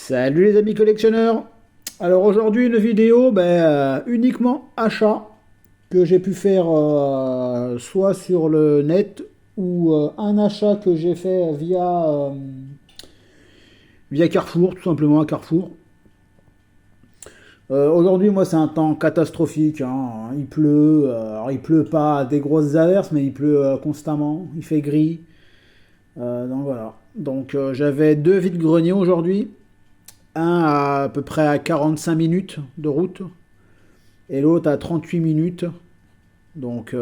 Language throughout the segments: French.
Salut les amis collectionneurs. Alors aujourd'hui une vidéo uniquement achat que j'ai pu faire soit sur le net ou un achat que j'ai fait via Carrefour, tout simplement à Carrefour. Aujourd'hui moi c'est un temps catastrophique, hein. Il pleut, alors il pleut pas des grosses averses mais il pleut constamment, il fait gris. Donc voilà. Donc j'avais deux vides-greniers aujourd'hui. Un à peu près à 45 minutes de route et l'autre à 38 minutes. Donc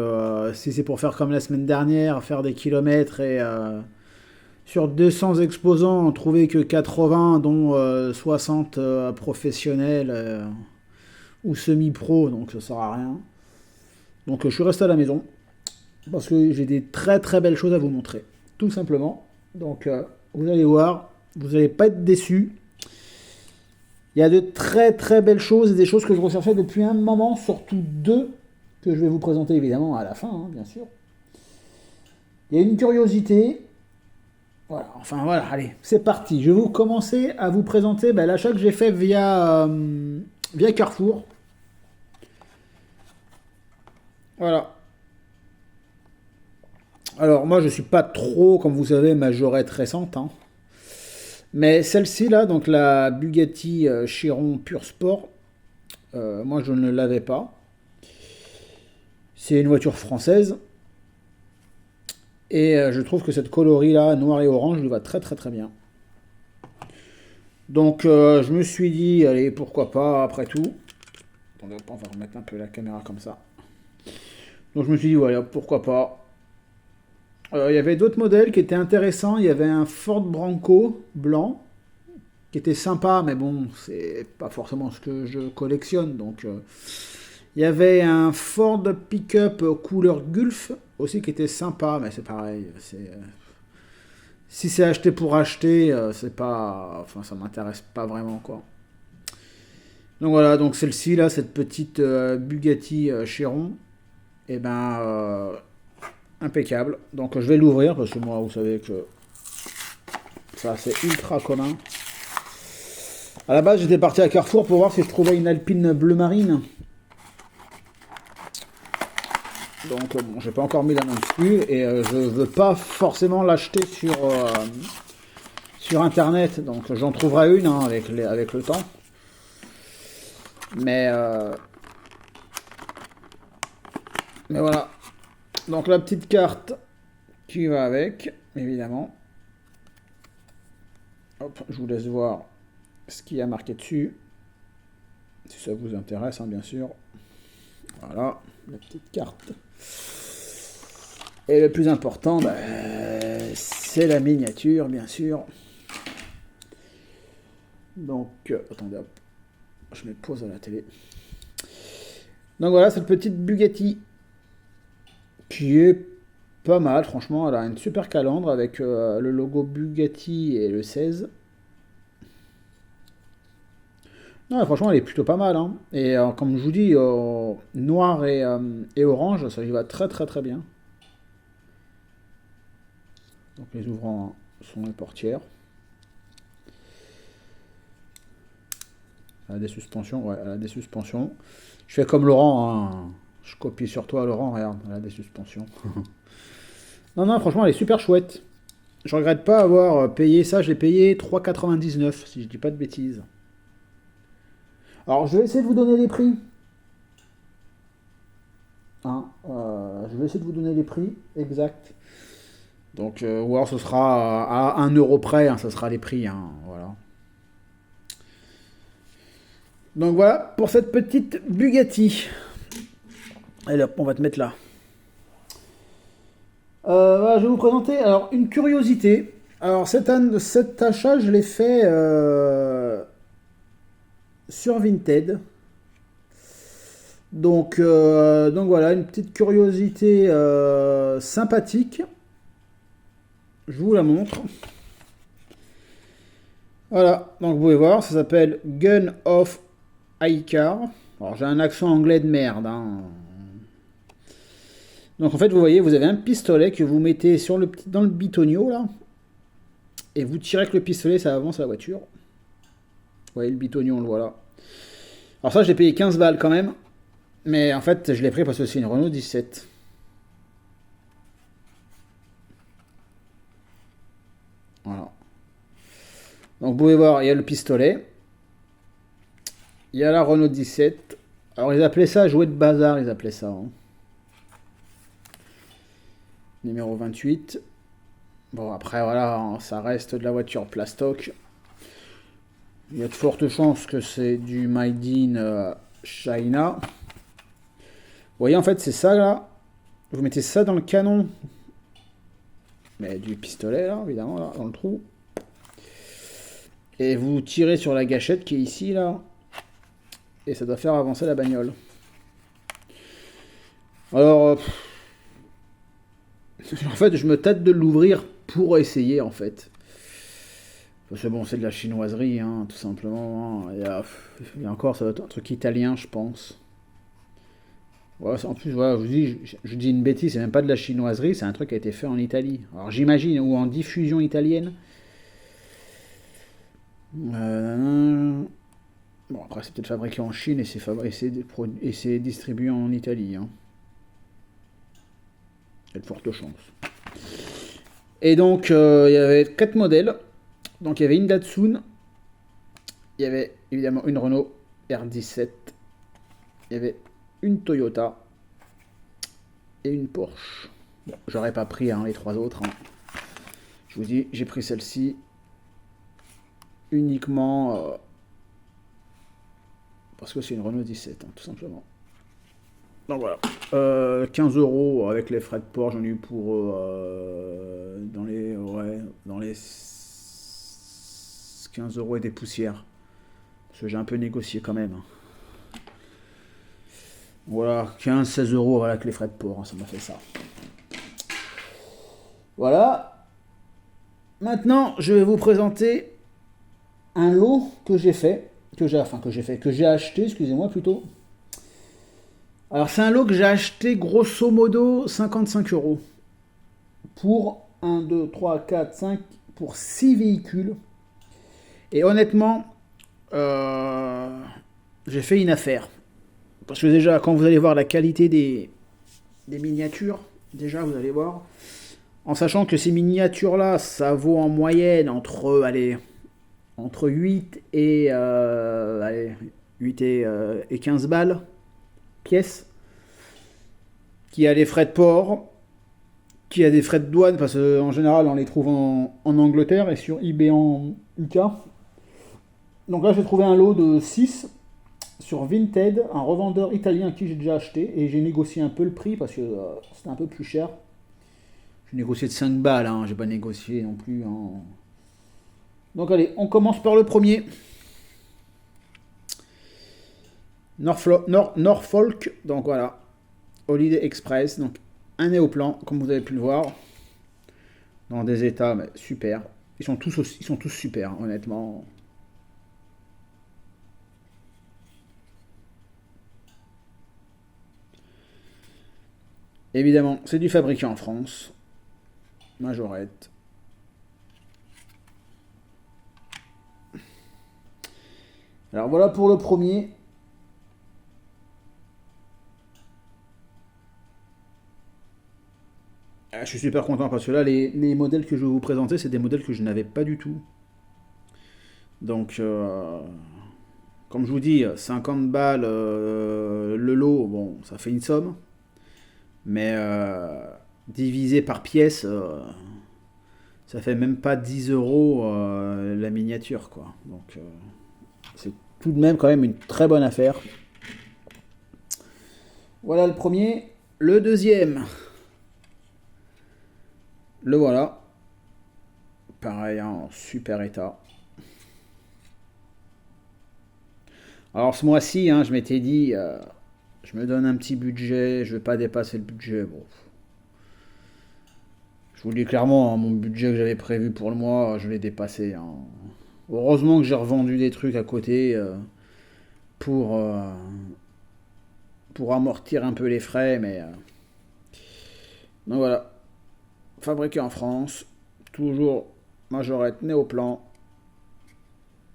si c'est pour faire comme la semaine dernière, faire des kilomètres et sur 200 exposants, trouver que 80 dont 60 professionnels ou semi-pro, donc ça sert à rien. Donc je suis resté à la maison parce que j'ai des très très belles choses à vous montrer, tout simplement. Donc vous allez voir, vous n'allez pas être déçus. Il y a de très très belles choses et des choses que je recherchais depuis un moment, surtout deux que je vais vous présenter évidemment à la fin, hein, bien sûr. Il y a une curiosité. Voilà, enfin voilà, allez, c'est parti. Je vais vous commencer à vous présenter l'achat que j'ai fait via Carrefour. Voilà. Alors moi je suis pas trop, comme vous savez, majorette récente, hein. Mais celle-ci là, donc la Bugatti Chiron Pure Sport, moi je ne l'avais pas. C'est une voiture française. Et je trouve que cette coloris là, noir et orange, lui va très très très bien. Donc je me suis dit, allez, pourquoi pas, après tout. Attendez, on va remettre un peu la caméra comme ça. Donc je me suis dit, voilà, pourquoi pas. Il y avait d'autres modèles qui étaient intéressants. Il y avait un Ford Bronco blanc qui était sympa, mais bon, c'est pas forcément ce que je collectionne. Donc, il y avait un Ford Pick-up couleur Gulf aussi qui était sympa, mais c'est pareil. Si c'est acheté pour acheter, c'est pas, enfin, ça m'intéresse pas vraiment, quoi. Donc voilà, donc celle-ci là, cette petite Bugatti Chiron, et impeccable. Donc je vais l'ouvrir parce que moi, vous savez que ça c'est ultra commun. À la base, j'étais parti à Carrefour pour voir si je trouvais une Alpine bleu marine. Donc bon, j'ai pas encore mis la main dessus et je veux pas forcément l'acheter sur internet. Donc j'en trouverai une, hein, avec le temps. Mais voilà. Donc la petite carte qui va avec, évidemment. Hop, je vous laisse voir ce qu'il y a marqué dessus. Si ça vous intéresse, hein, bien sûr. Voilà, la petite carte. Et le plus important, c'est la miniature, bien sûr. Donc, attendez, hop. Je mets pause à la télé. Donc voilà, cette petite Bugatti qui est pas mal, franchement. Elle a une super calandre avec le logo Bugatti et le 16. Non, franchement, elle est plutôt pas mal, hein. Et comme je vous dis, noir et orange, ça y va très très très bien. Donc les ouvrants sont les portières. Elle a des suspensions, ouais, elle a des suspensions. Je fais comme Laurent, hein. Je copie sur toi, Laurent, regarde, elle a des suspensions. Non, franchement, elle est super chouette. Je regrette pas avoir payé ça, je l'ai payé 3,99 si je dis pas de bêtises. Alors, je vais essayer de vous donner les prix. Hein, je vais essayer de vous donner les prix exacts. Donc, ou alors ce sera à 1 euro près, hein, ça sera les prix, hein, voilà. Donc voilà, pour cette petite Bugatti. Allez hop, on va te mettre là. Voilà, je vais vous présenter alors une curiosité. Alors cet achat, je l'ai fait sur Vinted. Donc voilà, une petite curiosité sympathique. Je vous la montre. Voilà, donc vous pouvez voir, ça s'appelle Gun of iCar. Alors j'ai un accent anglais de merde, hein. Donc en fait, vous voyez, vous avez un pistolet que vous mettez dans le bitonio là, et vous tirez avec le pistolet, ça avance la voiture. voyez le bitognon, le voilà. Alors ça, j'ai payé 15 balles quand même. Mais en fait, je l'ai pris parce que c'est une Renault 17. Voilà. Donc vous pouvez voir, il y a le pistolet. Il y a la Renault 17. Alors ils appelaient ça jouet de bazar, ils appelaient ça. Hein. Numéro 28. Bon après voilà, hein, ça reste de la voiture plastoc. Il y a de fortes chances que c'est du Made in China. Vous voyez en fait c'est ça là. Vous mettez ça dans le canon. Mais du pistolet là, évidemment, là, dans le trou. Et vous tirez sur la gâchette qui est ici là. Et ça doit faire avancer la bagnole. Alors, en fait, je me tâte de l'ouvrir pour essayer, en fait. Parce que bon, c'est de la chinoiserie, hein, tout simplement. Hein. Il y a encore, ça doit être un truc italien, je pense. Ouais, en plus, voilà, je dis une bêtise, c'est même pas de la chinoiserie, c'est un truc qui a été fait en Italie. Alors j'imagine, ou en diffusion italienne. Bon, après, c'est peut-être fabriqué en Chine et c'est distribué en Italie. Hein. Il y a de fortes chances. Et donc, il y avait 4 modèles. Donc, il y avait une Datsun. Il y avait évidemment une Renault R17. Il y avait une Toyota. Et une Porsche. Bon, j'aurais pas pris hein, les 3 autres. Hein. Je vous dis, j'ai pris celle-ci uniquement parce que c'est une Renault 17, hein, tout simplement. Donc voilà. 15 € avec les frais de port, j'en ai eu pour dans les 15 € et des poussières. Parce que j'ai un peu négocié quand même. Voilà, 15-16 € voilà, avec les frais de port, hein, ça m'a fait ça. Voilà. Maintenant, je vais vous présenter un lot que j'ai fait, que j'ai acheté, excusez-moi plutôt. Alors c'est un lot que j'ai acheté grosso modo 55 € pour 1, 2, 3, 4, 5, pour 6 véhicules. Et honnêtement, j'ai fait une affaire. Parce que déjà, quand vous allez voir la qualité des miniatures, déjà vous allez voir, en sachant que ces miniatures-là, ça vaut en moyenne entre 8 et, 8 et 15 balles pièce, qui a les frais de port, qui a des frais de douane, parce qu'en général on les trouve en Angleterre et sur eBay en UK. Donc là j'ai trouvé un lot de 6 sur Vinted, un revendeur italien à qui j'ai déjà acheté, et j'ai négocié un peu le prix parce que c'était un peu plus cher. J'ai négocié de 5 balles, hein, j'ai pas négocié non plus. Hein. Donc allez, on commence par le premier. Norfolk, donc voilà, Holiday Express, donc un néoplan, comme vous avez pu le voir, dans des états mais super. Ils sont tous super, honnêtement. Évidemment, c'est du fabriqué en France. Majorette. Alors voilà pour le premier. Je suis super content parce que là, les modèles que je vais vous présenter, c'est des modèles que je n'avais pas du tout. Donc, comme je vous dis, 50 balles le lot, bon, ça fait une somme. Mais divisé par pièce, ça fait même pas 10 € la miniature, quoi. Donc, c'est tout de même quand même une très bonne affaire. Voilà le premier. Le deuxième. Le voilà. Pareil, en super état. Alors ce mois-ci, hein, je m'étais dit, je me donne un petit budget, je vais pas dépasser le budget. Bon. Je vous le dis clairement, hein, mon budget que j'avais prévu pour le mois, je l'ai dépassé. Hein. Heureusement que j'ai revendu des trucs à côté pour, pour amortir un peu les frais, mais... donc voilà. Fabriqué en France, toujours majorette néoplan.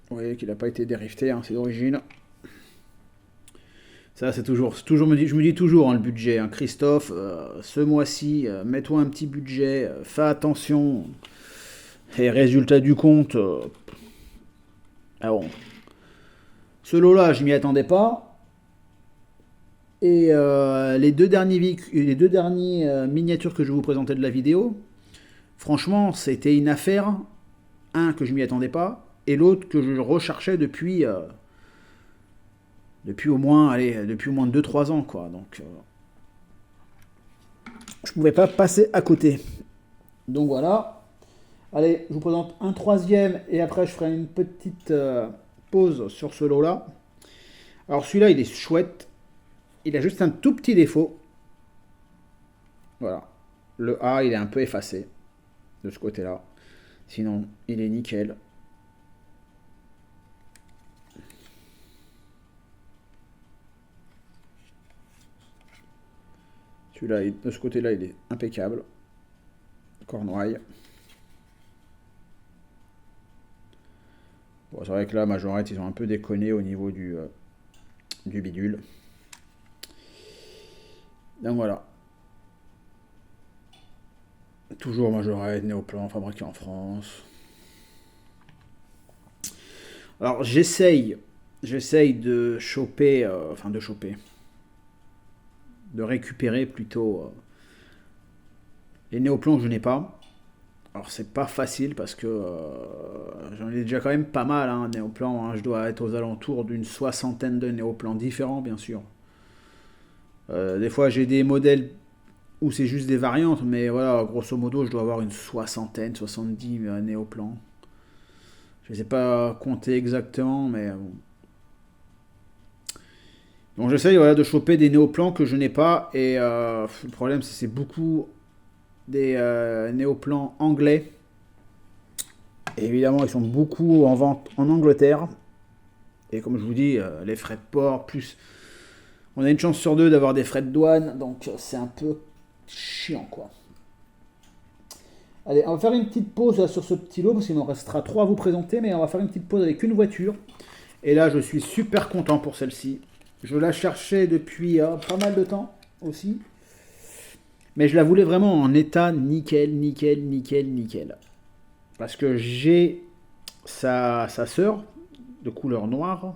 Vous voyez qu'il n'a pas été dérifté, hein, c'est d'origine. Ça, c'est toujours, je me dis toujours, hein, le budget, hein, Christophe, ce mois-ci, mets-toi un petit budget, fais attention. Et résultat du compte, ah bon, ce lot-là, je m'y attendais pas. Et les deux derniers miniatures que je vais vous présenter de la vidéo, franchement, c'était une affaire. Un, que je m'y attendais pas, et l'autre que je recherchais depuis au moins 2-3 ans, quoi. Donc, je pouvais pas passer à côté. Donc voilà. Allez, je vous présente un troisième, et après je ferai une petite pause sur ce lot-là. Alors celui-là, il est chouette. Il a juste un tout petit défaut. Voilà. Le A, il est un peu effacé de ce côté-là. Sinon, il est nickel. Celui-là, de ce côté-là, il est impeccable. Cornouaille. Bon, c'est vrai que là, Majorette, ils ont un peu déconné au niveau du bidule. Donc voilà. Toujours Majorette, Néoplan, fabriqué en France. Alors j'essaye de choper, de récupérer plutôt les néoplans que je n'ai pas. Alors c'est pas facile parce que j'en ai déjà quand même pas mal, hein, néoplans, hein. Je dois être aux alentours d'une 60aine de néoplans différents, bien sûr. Des fois j'ai des modèles où c'est juste des variantes, mais voilà, grosso modo je dois avoir une 60aine, 70 néoplans. Je ne sais pas compter exactement, mais bon. Donc j'essaye, voilà, de choper des néoplans que je n'ai pas, et le problème c'est beaucoup des néoplans anglais. Et évidemment ils sont beaucoup en vente en Angleterre. Et comme je vous dis, les frais de port, plus on a une chance sur deux d'avoir des frais de douane, donc c'est un peu chiant, quoi. Allez, on va faire une petite pause là, sur ce petit lot, parce qu'il m'en restera 3 à vous présenter, mais on va faire une petite pause avec une voiture. Et là, je suis super content pour celle-ci. Je la cherchais depuis pas mal de temps aussi. Mais je la voulais vraiment en état nickel, nickel, nickel, nickel. Parce que j'ai sa sœur de couleur noire.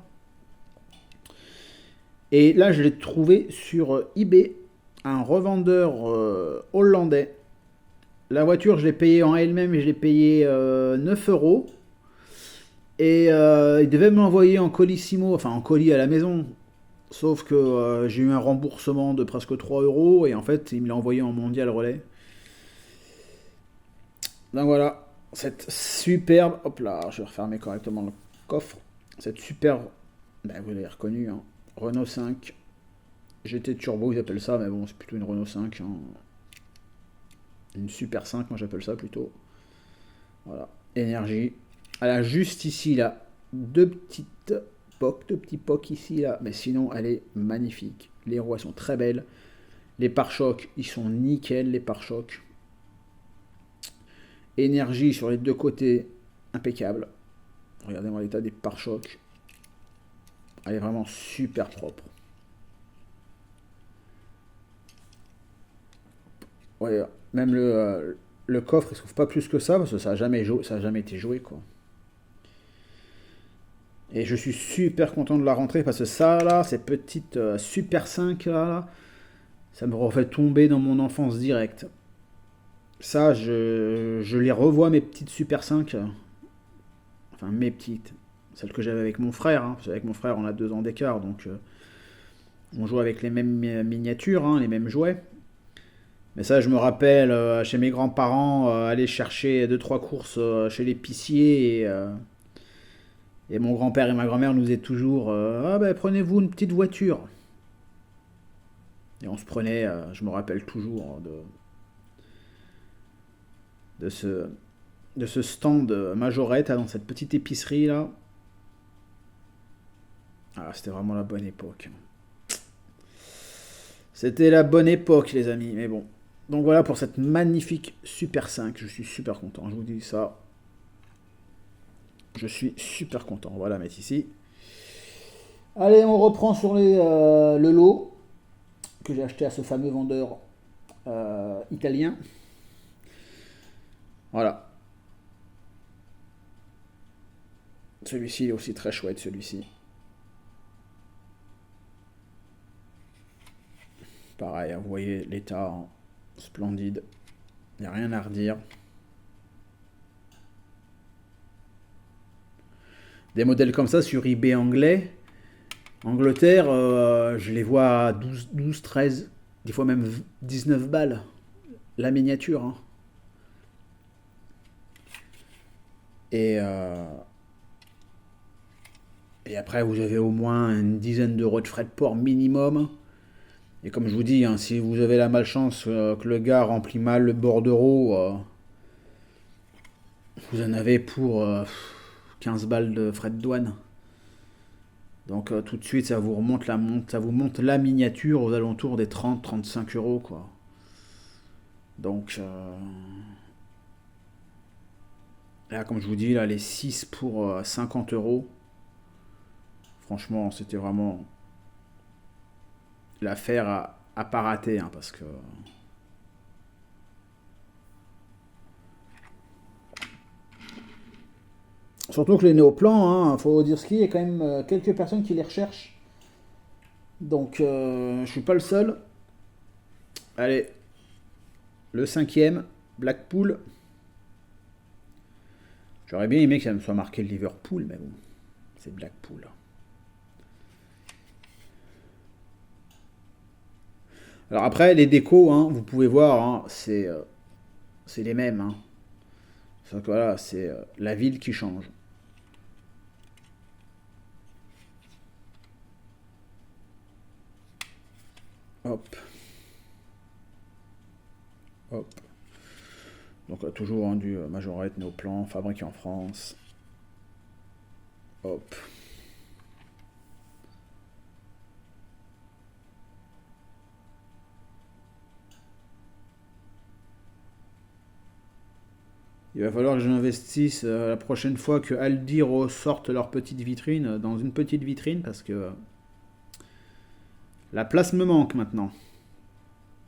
Et là, je l'ai trouvé sur eBay, un revendeur hollandais. La voiture, je l'ai payée en elle-même, et je l'ai payée 9 euros. Et il devait me l'envoyer en colissimo, enfin en colis à la maison. Sauf que j'ai eu un remboursement de presque 3 euros, et en fait, il me l'a envoyé en mondial relais. Donc voilà, cette superbe, hop là, je vais refermer correctement le coffre. Cette superbe, ben, vous l'avez reconnu, hein, Renault 5 GT Turbo, ils appellent ça, mais bon, c'est plutôt une Renault 5, hein. Une Super 5, moi j'appelle ça plutôt. Voilà, énergie. Elle a juste ici, là, deux petits pocs ici, là, mais sinon, elle est magnifique. Les roues, elles sont très belles. Les pare-chocs, ils sont nickel, les pare-chocs. Énergie sur les deux côtés, impeccable. Regardez-moi l'état des pare-chocs. Elle est vraiment super propre. Ouais, même le coffre, il se trouve pas plus que ça, parce que ça a jamais été joué, quoi. Et je suis super content de la rentrée, parce que ça, là, ces petites Super 5, là, ça me refait tomber dans mon enfance directe. Ça, je les revois, mes petites Super 5. Enfin, mes petites. Celles que j'avais avec mon frère, hein, parce qu'avec mon frère, on a 2 ans d'écart, donc on joue avec les mêmes miniatures, hein, les mêmes jouets. Mais ça, je me rappelle, chez mes grands-parents, aller chercher 2-3 courses chez l'épicier, et mon grand-père et ma grand-mère nous disaient toujours ah ben prenez-vous une petite voiture. Et on se prenait, je me rappelle toujours de ce stand Majorette dans cette petite épicerie là. Ah, c'était vraiment la bonne époque. C'était la bonne époque, les amis, mais bon. Donc voilà pour cette magnifique Super 5, je suis super content, je vous dis ça. Je suis super content. Voilà, mettre ici. Allez, on reprend sur le lot que j'ai acheté à ce fameux vendeur italien. Voilà. Celui-ci est aussi très chouette, celui-ci. Pareil, vous voyez l'état hein, splendide. Il n'y a rien à redire. Des modèles comme ça sur eBay anglais. Angleterre, je les vois à 12, 13, des fois même 19 balles. La miniature. Hein. Et après, vous avez au moins une dizaine d'euros de frais de port minimum. Et comme je vous dis, hein, si vous avez la malchance que le gars remplit mal le bordereau, vous en avez pour 15 balles de frais de douane. Donc tout de suite, ça vous monte la miniature aux alentours des 30-35 euros, quoi. Donc là, comme je vous dis, là, les 6 pour 50 euros. Franchement, c'était vraiment l'affaire à pas rater, hein, parce que surtout que les néoplans, hein, faut dire ce qu'il y a quand même quelques personnes qui les recherchent. Donc je suis pas le seul. Allez, le 5e, Blackpool. J'aurais bien aimé que ça me soit marqué Liverpool, mais bon, c'est Blackpool. Alors après, les décos, hein, vous pouvez voir, hein, c'est les mêmes. Hein. Sauf que voilà, c'est la ville qui change. Hop. Hop. Donc toujours hein, du Majorette Néoplan, fabriqué en France. Hop. Il va falloir que j'investisse la prochaine fois que Aldi ressorte leur petite vitrine dans une petite vitrine parce que la place me manque maintenant.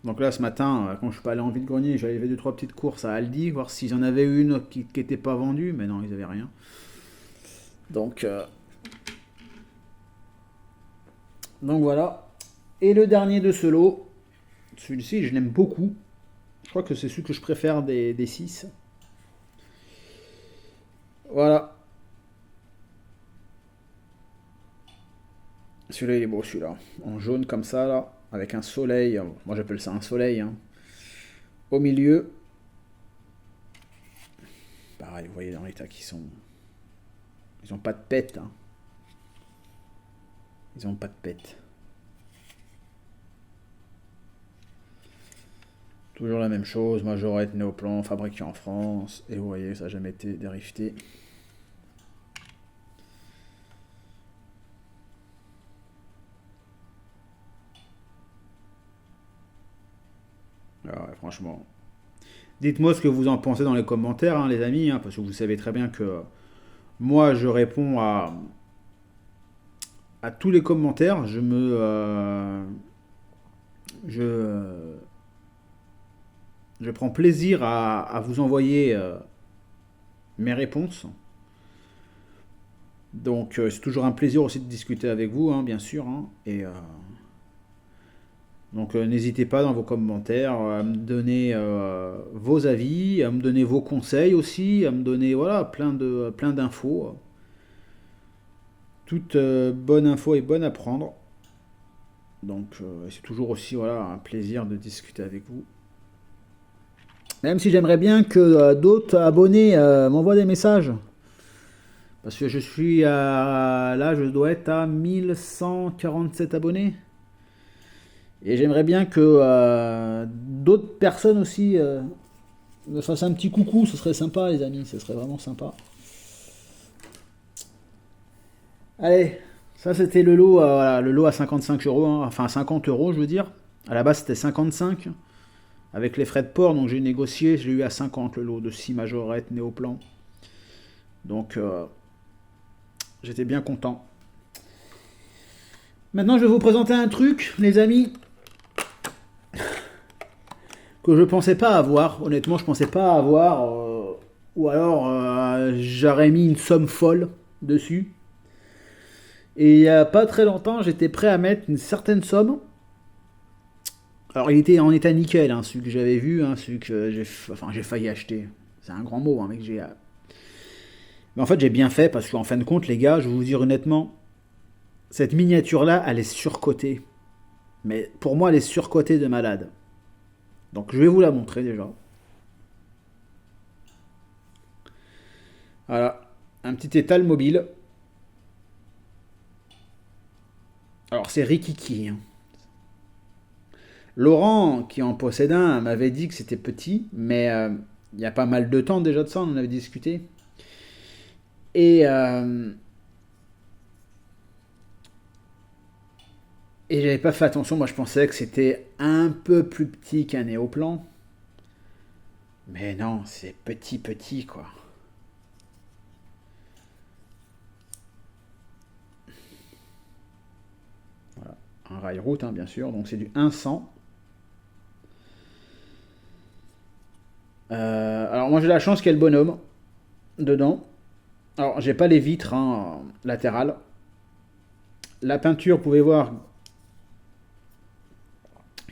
Donc là ce matin, quand je suis pas allé en vide-grenier, j'avais fait 2-3 petites courses à Aldi, voir s'ils en avaient une qui n'était pas vendue, mais non, ils avaient rien. Donc voilà. Et le dernier de ce lot, celui-ci je l'aime beaucoup. Je crois que c'est celui que je préfère des 6. Voilà. Celui-là, il est beau, celui-là. En jaune comme ça, là. Avec un soleil. Moi, j'appelle ça un soleil. Hein. Au milieu. Pareil, vous voyez dans l'état qu'ils sont... Ils ont pas de pète. Hein. Ils ont pas de pète. Toujours la même chose. Majorette Néoplan, fabriqué en France. Et vous voyez, ça n'a jamais été dérifté. Alors, franchement, dites-moi ce que vous en pensez dans les commentaires, hein, les amis, hein, parce que vous savez très bien que moi, je réponds à tous les commentaires. Je prends plaisir à vous envoyer mes réponses. Donc, c'est toujours un plaisir aussi de discuter avec vous, hein, bien sûr. Hein, et donc n'hésitez pas dans vos commentaires à me donner vos avis, à me donner vos conseils aussi, à me donner voilà, plein d'infos. Toute bonne info est bonne à prendre. Donc c'est toujours aussi voilà, un plaisir de discuter avec vous. Même si j'aimerais bien que d'autres abonnés m'envoient des messages. Parce que je suis là, je dois être à 1147 abonnés. Et j'aimerais bien que d'autres personnes aussi me fassent un petit coucou. Ce serait sympa, les amis. Ce serait vraiment sympa. Allez, ça c'était le lot, voilà, le lot à 55 euros. Hein, enfin, 50 euros, je veux dire. À la base, c'était 55. Avec les frais de port, donc j'ai négocié. Je l'ai eu à 50 le lot de 6 majorettes Néoplan. Donc, J'étais bien content. Maintenant, je vais vous présenter un truc, les amis, que je pensais pas avoir. Honnêtement, je pensais pas avoir. Ou alors, j'aurais mis une somme folle dessus. Et il y a pas très longtemps, j'étais prêt à mettre une certaine somme. Alors, il était en état nickel, hein, celui que j'avais vu, hein, celui que j'ai failli acheter. C'est un grand mot, hein, mec. Mais en fait, j'ai bien fait parce qu'en fin de compte, les gars, je vais vous dire honnêtement, cette miniature-là, elle est surcotée. Mais pour moi, elle est surcotée de malade. Donc, je vais vous la montrer déjà. Voilà, un petit étal mobile. Alors, c'est Rikiki, hein. Laurent, qui en possède un, m'avait dit que c'était petit, mais il y a pas mal de temps déjà de ça, on en avait discuté. Et, et j'avais pas fait attention, moi je pensais que c'était un peu plus petit qu'un néoplan. Mais non, c'est petit petit quoi. Voilà, un rail route hein, bien sûr, donc c'est du 100. Alors moi j'ai la chance qu'il y ait le bonhomme dedans. Alors j'ai pas les vitres hein, latérales. La peinture, vous pouvez voir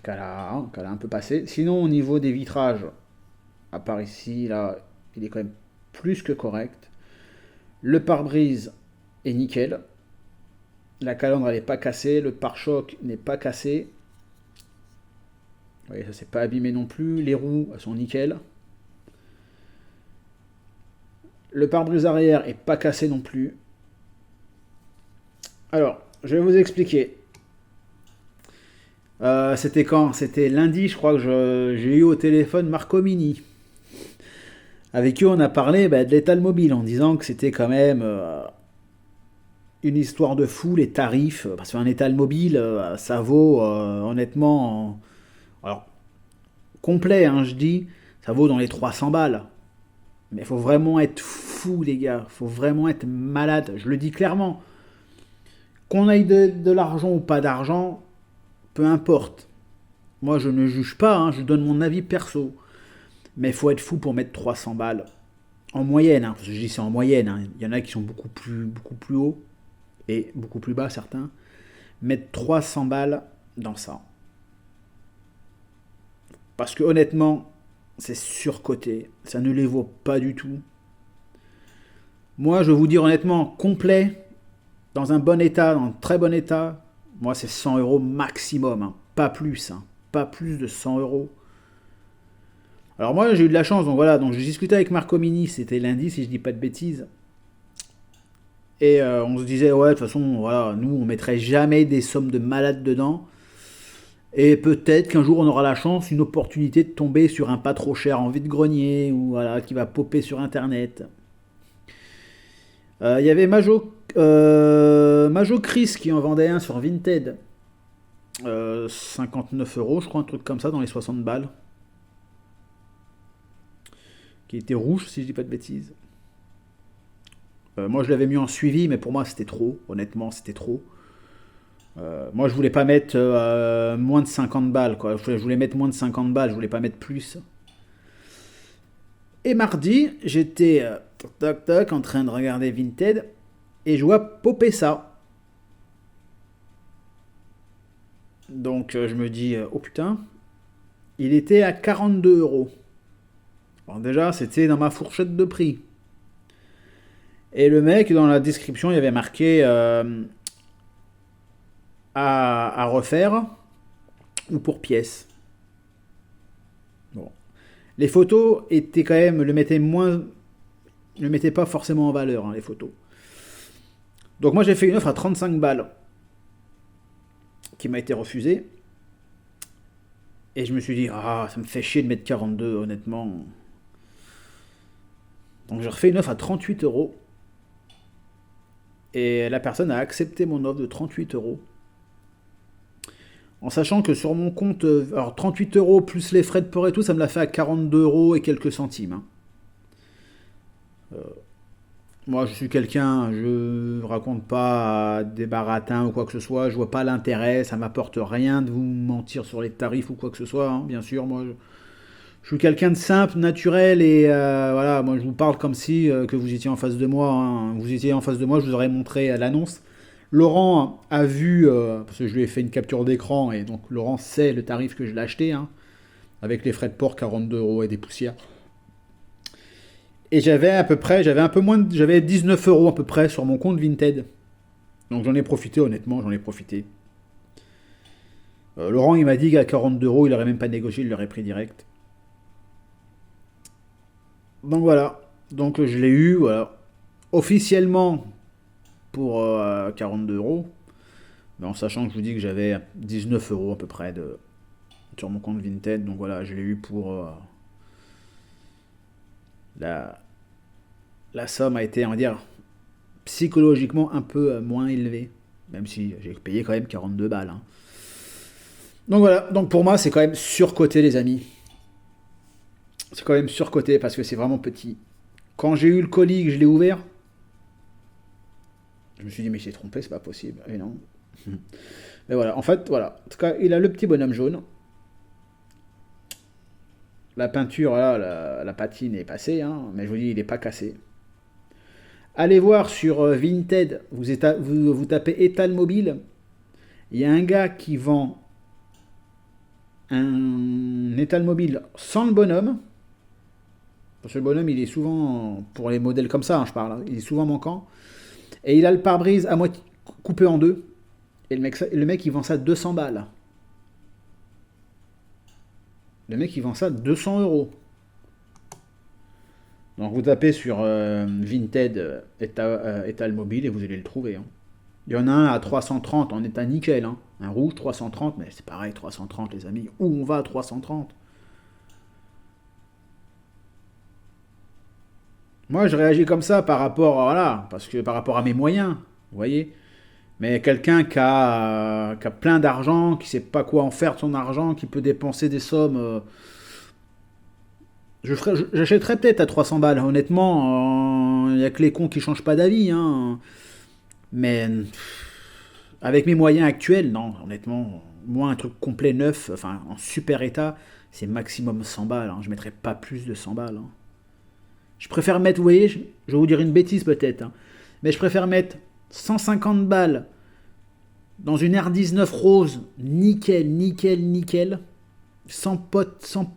qu'elle a un peu passé. Sinon au niveau des vitrages, à part ici, là, il est quand même plus que correct. Le pare-brise est nickel. La calandre elle n'est pas cassée, le pare-choc n'est pas cassé. Vous voyez, ça s'est pas abîmé non plus. Les roues elles sont nickel. Le pare-brise arrière est pas cassé non plus. Alors, je vais vous expliquer. C'était quand? C'était lundi, je crois que j'ai eu au téléphone Marco Mini. Avec eux, on a parlé de l'étal mobile en disant que c'était quand même une histoire de fou, les tarifs. Parce qu'un étal mobile, ça vaut honnêtement, alors complet, hein, je dis, ça vaut dans les 300 balles. Mais il faut vraiment être fou, les gars. Il faut vraiment être malade. Je le dis clairement. Qu'on aille de l'argent ou pas d'argent, peu importe. Moi, je ne juge pas, hein, je donne mon avis perso. Mais il faut être fou pour mettre 300 balles. En moyenne, hein, parce que je dis c'est en moyenne. Hein. Il y en a qui sont beaucoup plus hauts et beaucoup plus bas, certains. Mettre 300 balles dans ça. Parce que honnêtement, c'est surcoté. Ça ne les vaut pas du tout. Moi, je vais vous dire honnêtement, complet, dans un bon état, dans un très bon état, moi, c'est 100 euros maximum. Hein. Pas plus. Hein. Pas plus de 100 euros. Alors moi, j'ai eu de la chance. Donc voilà, donc j'ai discuté avec Marco Mini. C'était lundi, si je dis pas de bêtises. Et on se disait, ouais, de toute façon, voilà, nous, on mettrait jamais des sommes de malades dedans. Et peut-être qu'un jour on aura la chance, une opportunité de tomber sur un pas trop cher en vide-grenier ou voilà, qui va popper sur internet. Il y avait Majo Chris qui en vendait un sur Vinted. 59 euros, je crois, un truc comme ça, dans les 60 balles. Qui était rouge, si je dis pas de bêtises. Moi je l'avais mis en suivi, mais pour moi c'était trop. Honnêtement, c'était trop. Moi, je voulais pas mettre moins de 50 balles, quoi. Je voulais mettre moins de 50 balles, je voulais pas mettre plus. Et mardi, j'étais toc toc en train de regarder Vinted et je vois popper ça. Donc je me dis, oh putain, il était à 42 euros. Alors déjà, c'était dans ma fourchette de prix. Et le mec, dans la description, il avait marqué à refaire ou pour pièce. Bon. Les photos étaient quand même, ne mettaient pas forcément en valeur, hein, les photos. Donc moi j'ai fait une offre à 35 balles qui m'a été refusée. Et je me suis dit, ah, ça me fait chier de mettre 42, honnêtement. Donc j'ai refait une offre à 38 euros. Et la personne a accepté mon offre de 38 euros. En sachant que sur mon compte, alors 38 euros plus les frais de port et tout, ça me l'a fait à 42 euros et quelques centimes. Hein. Moi, je suis quelqu'un, je raconte pas des baratins ou quoi que ce soit, je vois pas l'intérêt, ça m'apporte rien de vous mentir sur les tarifs ou quoi que ce soit, hein, bien sûr. Moi, je suis quelqu'un de simple, naturel et voilà, moi je vous parle comme si que vous étiez en face de moi, hein. Vous étiez en face de moi, je vous aurais montré l'annonce. Laurent a vu, parce que je lui ai fait une capture d'écran et donc Laurent sait le tarif que je l'ai acheté, hein, avec les frais de port 42 euros et des poussières. Et j'avais à peu près, j'avais un peu moins, j'avais 19 euros à peu près sur mon compte Vinted. Donc j'en ai profité, honnêtement, j'en ai profité. Laurent, il m'a dit qu'à 42 euros, il aurait même pas négocié, il l'aurait pris direct. Donc voilà, donc je l'ai eu, voilà. Officiellement pour 42 euros, mais en sachant que je vous dis que j'avais 19 euros à peu près sur mon compte Vinted. Donc voilà, je l'ai eu pour la, la somme a été, on va dire, psychologiquement un peu moins élevée. Même si j'ai payé quand même 42 balles, hein. Donc voilà, donc pour moi c'est quand même surcoté les amis. C'est quand même surcoté parce que c'est vraiment petit. Quand j'ai eu le colis, que je l'ai ouvert, je me suis dit mais j'ai trompé, c'est pas possible. Et non. Mais voilà, en fait, voilà. En tout cas, il a le petit bonhomme jaune. La peinture, là, la patine est passée, hein, mais je vous dis, il n'est pas cassé. Allez voir sur Vinted, vous tapez Étal Mobile. Il y a un gars qui vend un Étal Mobile sans le bonhomme. Parce que le bonhomme, il est souvent, pour les modèles comme ça, hein, je parle, hein, il est souvent manquant. Et il a le pare-brise à moitié coupé en deux. Et le mec, il vend ça 200 balles. Le mec, il vend ça 200 euros. Donc vous tapez sur Vinted Étal Mobile et vous allez le trouver, hein. Il y en a un à 330 en état nickel, hein. Un rouge 330, mais c'est pareil, 330 les amis. Où on va à 330? Moi, je réagis comme ça par rapport à, voilà, parce que par rapport à mes moyens, vous voyez. Mais quelqu'un qui a plein d'argent, qui sait pas quoi en faire de son argent, qui peut dépenser des sommes, j'achèterais peut-être à 300 balles. Honnêtement, il n'y a que les cons qui changent pas d'avis, hein. Mais avec mes moyens actuels, non, honnêtement, moi un truc complet neuf, enfin en super état, c'est maximum 100 balles, hein. Je mettrais pas plus de 100 balles, hein. Je préfère mettre, vous voyez, je vais vous dire une bêtise peut-être, hein, mais je préfère mettre 150 balles dans une R19 rose, nickel, nickel, nickel, sans pote, sans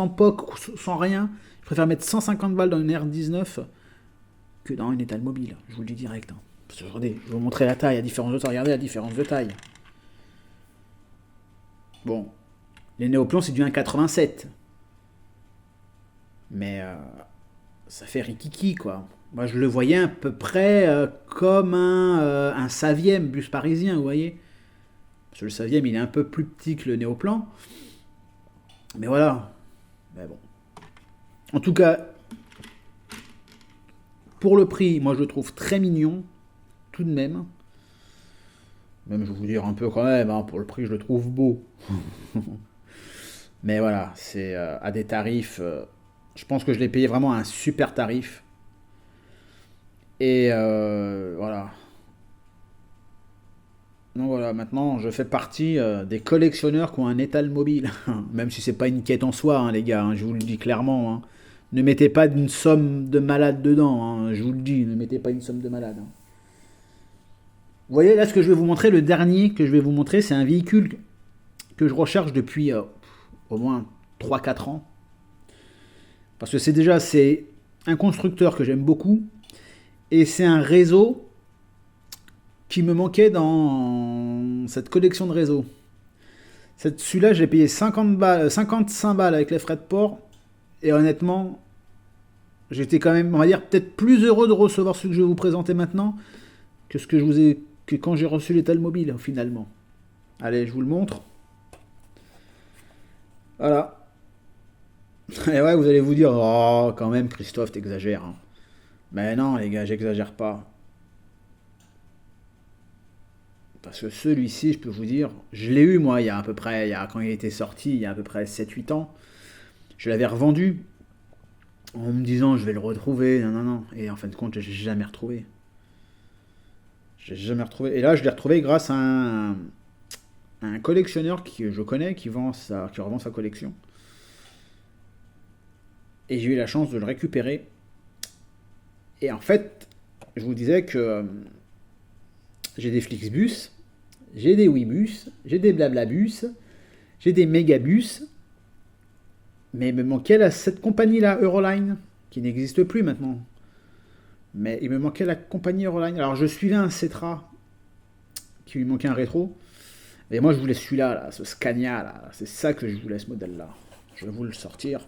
POC, sans rien. Je préfère mettre 150 balles dans une R19 que dans une étal mobile. Je vous le dis direct, hein. Parce que, regardez, je vais vous montrer la taille, la différence de taille. Regardez la différence de taille. Bon, les néoplans, c'est du 1,87. Mais ça fait rikiki, quoi. Moi, je le voyais à peu près comme un Saviem bus parisien, vous voyez. Parce que le Saviem, il est un peu plus petit que le néoplan. Mais voilà. Mais bon. En tout cas, pour le prix, moi, je le trouve très mignon. Tout de même. Même, je vais vous dire un peu quand même, hein, pour le prix, je le trouve beau. Mais voilà, c'est à des tarifs. Je pense que je l'ai payé vraiment à un super tarif. Et voilà. Donc voilà, maintenant je fais partie des collectionneurs qui ont un étal mobile. Même si c'est pas une quête en soi, hein, les gars, hein, je vous le dis clairement, hein. Ne mettez pas une somme de malade dedans, hein, je vous le dis, ne mettez pas une somme de malade, hein. Vous voyez là ce que je vais vous montrer, le dernier que je vais vous montrer, c'est un véhicule que je recherche depuis au moins 3 4 ans. Parce que c'est un constructeur que j'aime beaucoup. Et c'est un réseau qui me manquait dans cette collection de réseaux. Celui-là, j'ai payé 50 balles, 55 balles avec les frais de port. Et honnêtement, j'étais quand même, on va dire, peut-être plus heureux de recevoir ce que je vais vous présenter maintenant que ce que je vous ai, que quand j'ai reçu l'étal mobile, finalement. Allez, je vous le montre. Voilà. Et ouais, vous allez vous dire, oh, quand même, Christophe, t'exagères, hein. Mais non, les gars, j'exagère pas. Parce que celui-ci, je peux vous dire, je l'ai eu moi il y a à peu près, quand il était sorti, il y a à peu près 7 8 ans. Je l'avais revendu en me disant je vais le retrouver, non, non, non. Et en fin de compte, j'ai jamais retrouvé. J'ai jamais retrouvé. Et là, je l'ai retrouvé grâce à un collectionneur que je connais qui revend sa collection. Et j'ai eu la chance de le récupérer. Et en fait, je vous disais que j'ai des Flixbus, j'ai des Webus, j'ai des Blablabus, j'ai des Megabus, mais il me manquait cette compagnie-là, Euroline, qui n'existe plus maintenant. Mais il me manquait la compagnie Euroline. Alors je suivais un Cetra qui lui manquait un rétro. Et moi je voulais celui-là, là, ce Scania là. C'est ça que je voulais, ce modèle-là. Je vais vous le sortir.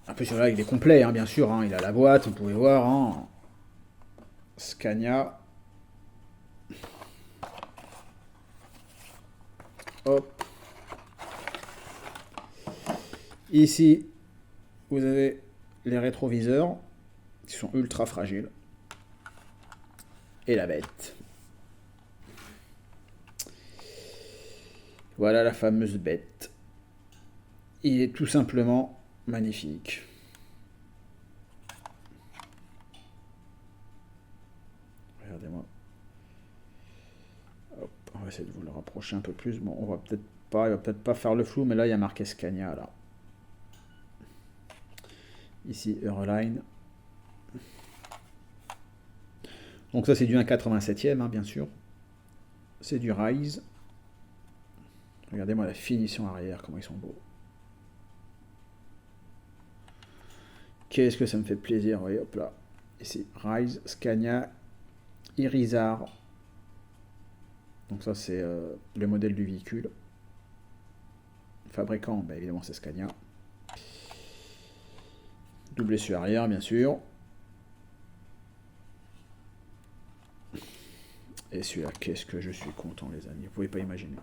Un peu celui-là, il est complet, hein, bien sûr. Hein. Il a la boîte, vous pouvez voir. Hein. Scania. Hop. Ici, vous avez les rétroviseurs qui sont ultra fragiles. Et la bête. Voilà la fameuse bête. Il est tout simplement magnifique. Regardez-moi. Hop, on va essayer de vous le rapprocher un peu plus. Bon, on va peut-être pas, il va peut-être pas faire le flou, mais là il y a marqué Scania là. Ici Euroline. Donc ça c'est du 1,87e, hein, bien sûr. C'est du Rise. Regardez-moi la finition arrière, comment ils sont beaux. Qu'est-ce que ça me fait plaisir, voyez, hop là. Ici, Rise, Scania, Irizar. Donc ça c'est le modèle du véhicule. Fabricant, ben, évidemment c'est Scania. Double essieu arrière, bien sûr. Et celui-là, qu'est-ce que je suis content, les amis. Vous pouvez pas imaginer.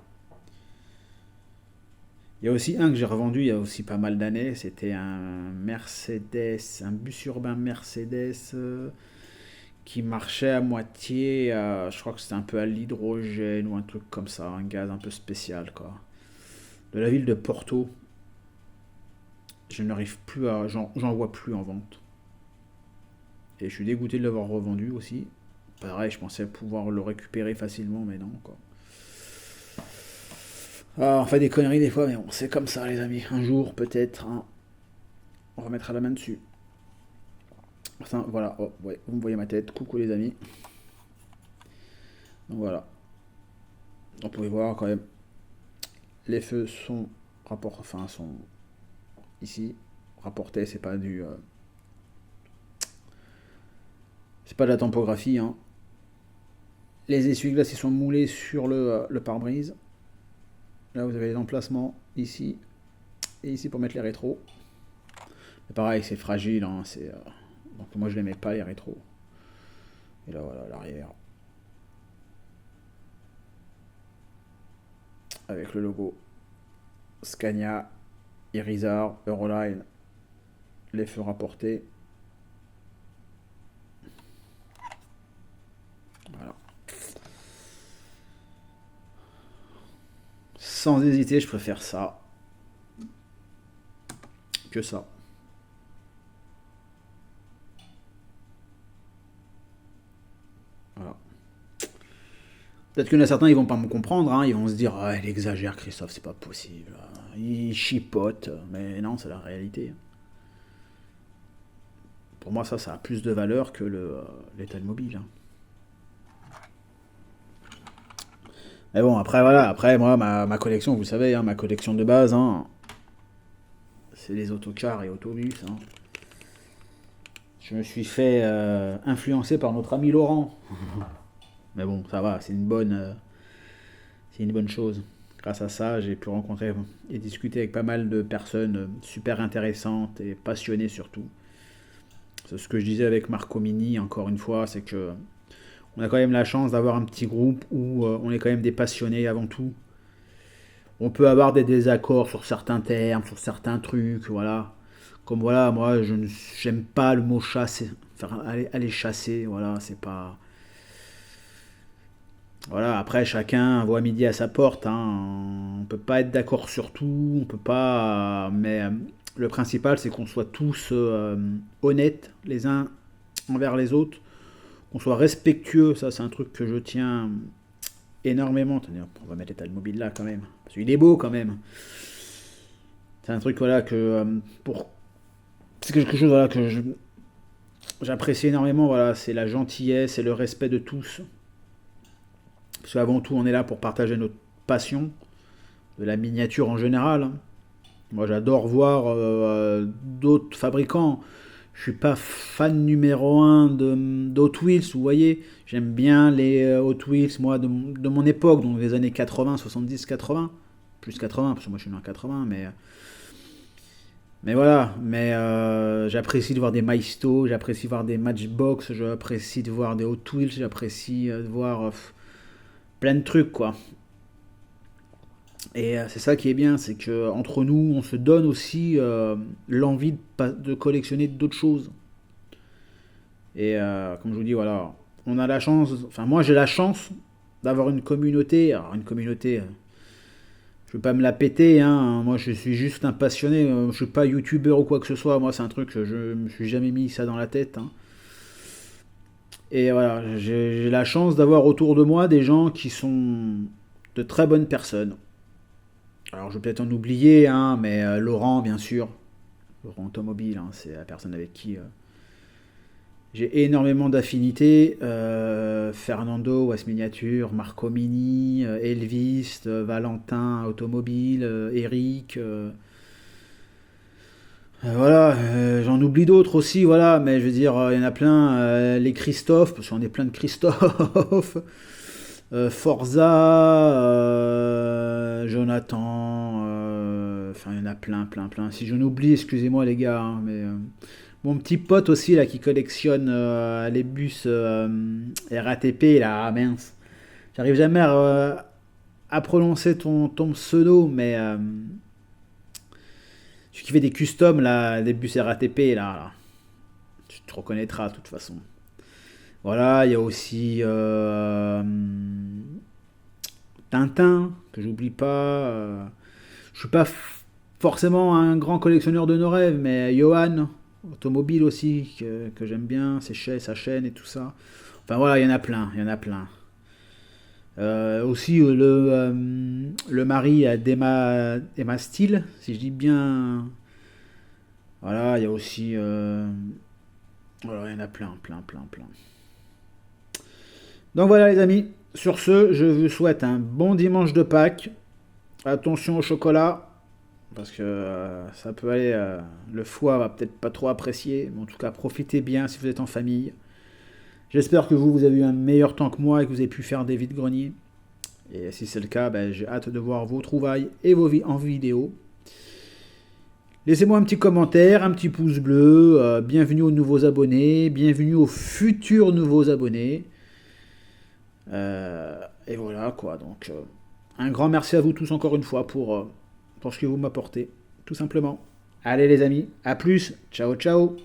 Il y a aussi un que j'ai revendu il y a aussi pas mal d'années. C'était un Mercedes, un bus urbain Mercedes qui marchait à moitié. Je crois que c'était un peu à l'hydrogène ou un truc comme ça. Un gaz un peu spécial, quoi. De la ville de Porto. Je n'arrive plus à. J'en vois plus en vente. Et je suis dégoûté de l'avoir revendu aussi. Pareil, je pensais pouvoir le récupérer facilement, mais non, quoi. Ah, on fait des conneries des fois, mais bon, c'est comme ça, les amis. Un jour, peut-être, hein, on remettra la main dessus. Enfin, voilà, oh, ouais, vous me voyez ma tête. Coucou, les amis. Donc voilà. On pouvait voir quand même. Les feux sont sont ici rapportés. C'est pas de la tampographie, hein. Les essuie-glaces, ils sont moulés sur le pare-brise. Là, vous avez les emplacements ici et ici pour mettre les rétros. Mais pareil, c'est fragile, hein, donc moi je les mets pas les rétros. Et là voilà l'arrière. Avec le logo Scania, Irizar, Euroline, les feux rapportés. Voilà. Sans hésiter, je préfère ça que ça. Voilà. Peut-être qu'il y en a certains, ils vont pas me comprendre, hein, ils vont se dire ah, il exagère, Christophe, c'est pas possible. Il chipote, mais non, c'est la réalité. Pour moi, ça a plus de valeur que l'état mobile. Hein. Mais bon, après, voilà, après, moi, ma collection, vous savez, hein, ma collection de base, hein, c'est les autocars et autobus. Hein. Je me suis fait influencer par notre ami Laurent. Mais bon, ça va, c'est une bonne chose. Grâce à ça, j'ai pu rencontrer et discuter avec pas mal de personnes super intéressantes et passionnées surtout. C'est ce que je disais avec Marco Mini, encore une fois, c'est que on a quand même la chance d'avoir un petit groupe où on est quand même des passionnés avant tout. On peut avoir des désaccords sur certains termes, sur certains trucs, voilà. Comme voilà, moi, j'aime pas le mot chasser, aller chasser, voilà, c'est pas. Voilà, après chacun voit midi à sa porte, hein. On peut pas être d'accord sur tout, on peut pas. Mais le principal, c'est qu'on soit tous honnêtes les uns envers les autres, qu'on soit respectueux. Ça, c'est un truc que je tiens énormément. Tenez, on va mettre l'état mobile là quand même, parce qu'il est beau quand même. C'est un truc voilà que pour c'est quelque chose voilà que j'apprécie énormément. Voilà, c'est la gentillesse et le respect de tous. Parce qu'avant tout, on est là pour partager notre passion, de la miniature en général, hein. Moi, j'adore voir d'autres fabricants. Je suis pas fan numéro un d'Hot Wheels, vous voyez. J'aime bien les Hot Wheels, moi, de mon époque, donc des années 80, 70, 80. Plus 80, parce que moi je suis né en 80, mais voilà. Mais j'apprécie de voir des Maisto, j'apprécie de voir des Matchbox, j'apprécie de voir des Hot Wheels, j'apprécie de voir plein de trucs, quoi. Et c'est ça qui est bien, c'est que entre nous, on se donne aussi l'envie de collectionner d'autres choses. Et comme je vous dis, voilà, on a la chance, enfin moi j'ai la chance d'avoir une communauté. Alors une communauté, je veux pas me la péter, hein. Moi je suis juste un passionné, je suis pas youtubeur ou quoi que ce soit. Moi c'est un truc que je me suis jamais mis ça dans la tête, hein. Et voilà, j'ai la chance d'avoir autour de moi des gens qui sont de très bonnes personnes. Alors, je vais peut-être en oublier, hein, mais Laurent, bien sûr. Laurent Automobile, hein, c'est la personne avec qui j'ai énormément d'affinités. Fernando, West Miniature, Marco Mini, Elvis, Valentin, Automobile, Eric. Voilà, j'en oublie d'autres aussi, voilà, mais je veux dire, il y en a plein. Les Christophe, parce qu'on est plein de Christophe. Forza, Jonathan, enfin il y en a plein, plein, plein. Si j'en oublie, excusez-moi les gars, hein, mais mon petit pote aussi là qui collectionne les bus RATP là, ah, mince, j'arrive jamais à prononcer ton pseudo, mais celui qui fait des customs là, des bus RATP là, tu te reconnaîtras de toute façon. Voilà, il y a aussi Tintin, que j'oublie pas. Je suis pas forcément un grand collectionneur de nos rêves, mais Johan, automobile aussi, que j'aime bien, sa chaîne et tout ça. Enfin voilà, il y en a plein, il y en a plein. Aussi le mari d'Emma Steele, si je dis bien. Voilà, il y a aussi. Voilà, il y en a plein, plein, plein, plein. Donc voilà les amis, sur ce, je vous souhaite un bon dimanche de Pâques. Attention au chocolat, parce que ça peut aller, le foie va peut-être pas trop apprécier, mais en tout cas profitez bien si vous êtes en famille. J'espère que vous avez eu un meilleur temps que moi et que vous avez pu faire des vides-greniers. Et si c'est le cas, ben, j'ai hâte de voir vos trouvailles et vos vies en vidéo. Laissez-moi un petit commentaire, un petit pouce bleu, bienvenue aux nouveaux abonnés, bienvenue aux futurs nouveaux abonnés. Et voilà quoi, donc un grand merci à vous tous encore une fois pour ce que vous m'apportez, tout simplement. Allez les amis, à plus, ciao ciao.